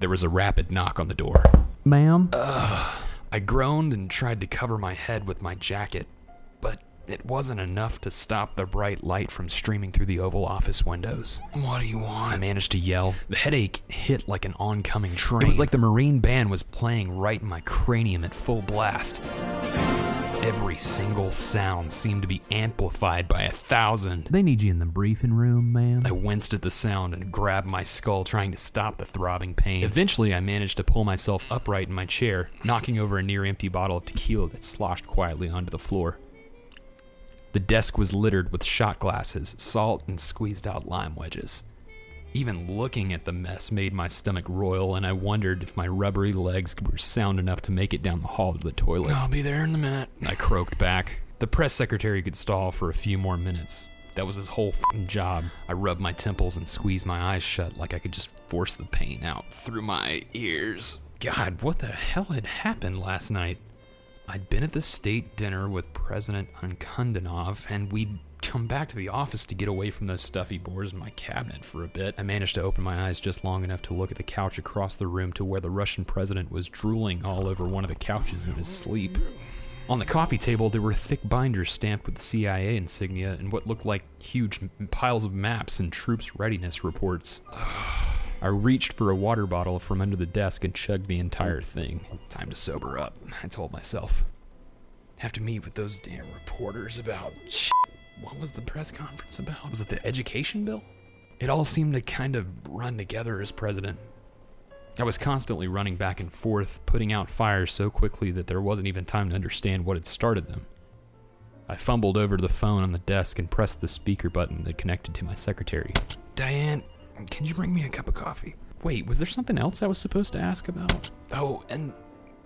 There was a rapid knock on the door. Ma'am? I groaned and tried to cover my head with my jacket, but it wasn't enough to stop the bright light from streaming through the Oval Office windows. What do you want? I managed to yell. The headache hit like an oncoming train. It was like the Marine band was playing right in my cranium at full blast. Every single sound seemed to be amplified by 1,000. They need you in the briefing room, ma'am. I winced at the sound and grabbed my skull, trying to stop the throbbing pain. Eventually, I managed to pull myself upright in my chair, knocking over a near-empty bottle of tequila that sloshed quietly onto the floor. The desk was littered with shot glasses, salt, and squeezed-out lime wedges. Even looking at the mess made my stomach roil, and I wondered if my rubbery legs were sound enough to make it down the hall to the toilet. I'll be there in a minute. I croaked back. The press secretary could stall for a few more minutes. That was his whole f***ing job. I rubbed my temples and squeezed my eyes shut like I could just force the pain out through my ears. God, what the hell had happened last night? I'd been at the state dinner with President Ankundinov, and we'd come back to the office to get away from those stuffy boars in my cabinet for a bit. I managed to open my eyes just long enough to look at the couch across the room to where the Russian president was drooling all over one of the couches in his sleep. On the coffee table, there were thick binders stamped with the CIA insignia and what looked like huge piles of maps and troops' readiness reports. I reached for a water bottle from under the desk and chugged the entire thing. Time to sober up, I told myself. Have to meet with those damn reporters about shit. What was the press conference about? Was it the education bill? It all seemed to kind of run together as president. I was constantly running back and forth, putting out fires so quickly that there wasn't even time to understand what had started them. I fumbled over to the phone on the desk and pressed the speaker button that connected to my secretary. Diane, can you bring me a cup of coffee? Wait, was there something else I was supposed to ask about? Oh, and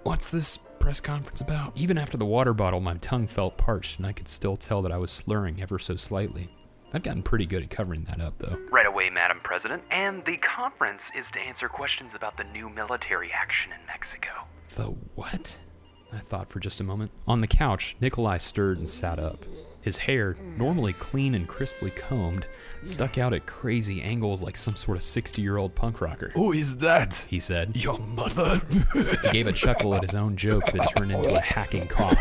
what's this press conference about? Even after the water bottle, my tongue felt parched and I could still tell that I was slurring ever so slightly. I've gotten pretty good at covering that up, though. Right away, Madam President. And the conference is to answer questions about the new military action in Mexico. The what? I thought for just a moment. On the couch, Nikolai stirred and sat up. His hair, normally clean and crisply combed, stuck out at crazy angles like some sort of 60-year-old punk rocker. Who is that? He said. Your mother? He gave a chuckle at his own joke that turned into a hacking cough.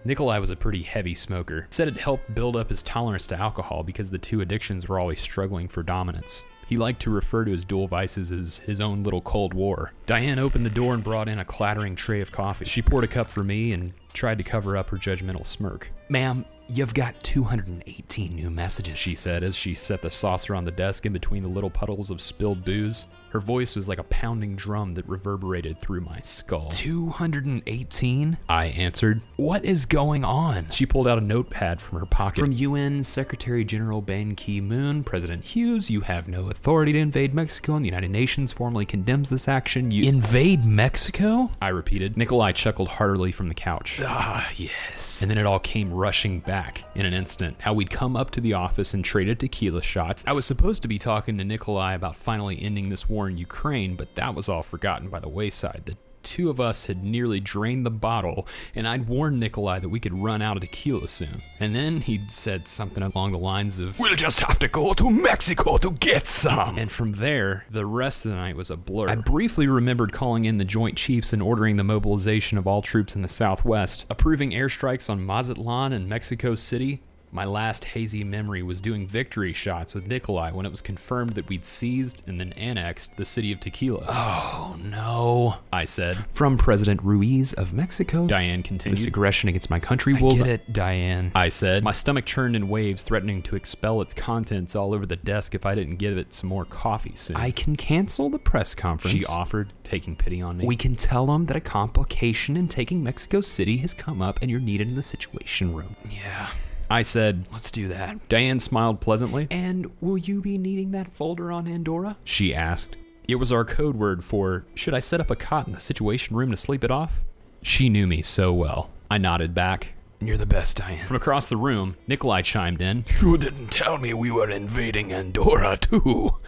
Nikolai was a pretty heavy smoker. Said it helped build up his tolerance to alcohol because the two addictions were always struggling for dominance. He liked to refer to his dual vices as his own little Cold War. Diane opened the door and brought in a clattering tray of coffee. She poured a cup for me and tried to cover up her judgmental smirk. Ma'am, you've got 218 new messages, she said as she set the saucer on the desk in between the little puddles of spilled booze. Her voice was like a pounding drum that reverberated through my skull. 218? I answered. What is going on? She pulled out a notepad from her pocket. From UN Secretary General Ban Ki-moon, President Hughes, you have no authority to invade Mexico, and the United Nations formally condemns this action. You invade Mexico? I repeated. Nikolai chuckled heartily from the couch. Ah, yes. And then it all came rushing back in an instant. How we'd come up to the office and traded tequila shots. I was supposed to be talking to Nikolai about finally ending this war in Ukraine, but that was all forgotten by the wayside. The two of us had nearly drained the bottle, and I'd warned Nikolai that we could run out of tequila soon. And then he'd said something along the lines of, "We'll just have to go to Mexico to get some." And from there, the rest of the night was a blur. I briefly remembered calling in the Joint Chiefs and ordering the mobilization of all troops in the Southwest, approving airstrikes on Mazatlan and Mexico City. My last hazy memory was doing victory shots with Nikolai when it was confirmed that we'd seized and then annexed the city of Tequila. Oh, no, I said. From President Ruiz of Mexico, Diane continued. This aggression against my country I will... get it, Diane, I said. My stomach churned in waves, threatening to expel its contents all over the desk if I didn't give it some more coffee soon. I can cancel the press conference, she offered, taking pity on me. We can tell them that a complication in taking Mexico City has come up and you're needed in the Situation Room. Yeah. I said, let's do that. Diane smiled pleasantly. And will you be needing that folder on Andorra? She asked. It was our code word for, should I set up a cot in the Situation Room to sleep it off? She knew me so well. I nodded back. You're the best, Diane. From across the room, Nikolai chimed in. You didn't tell me we were invading Andorra, too.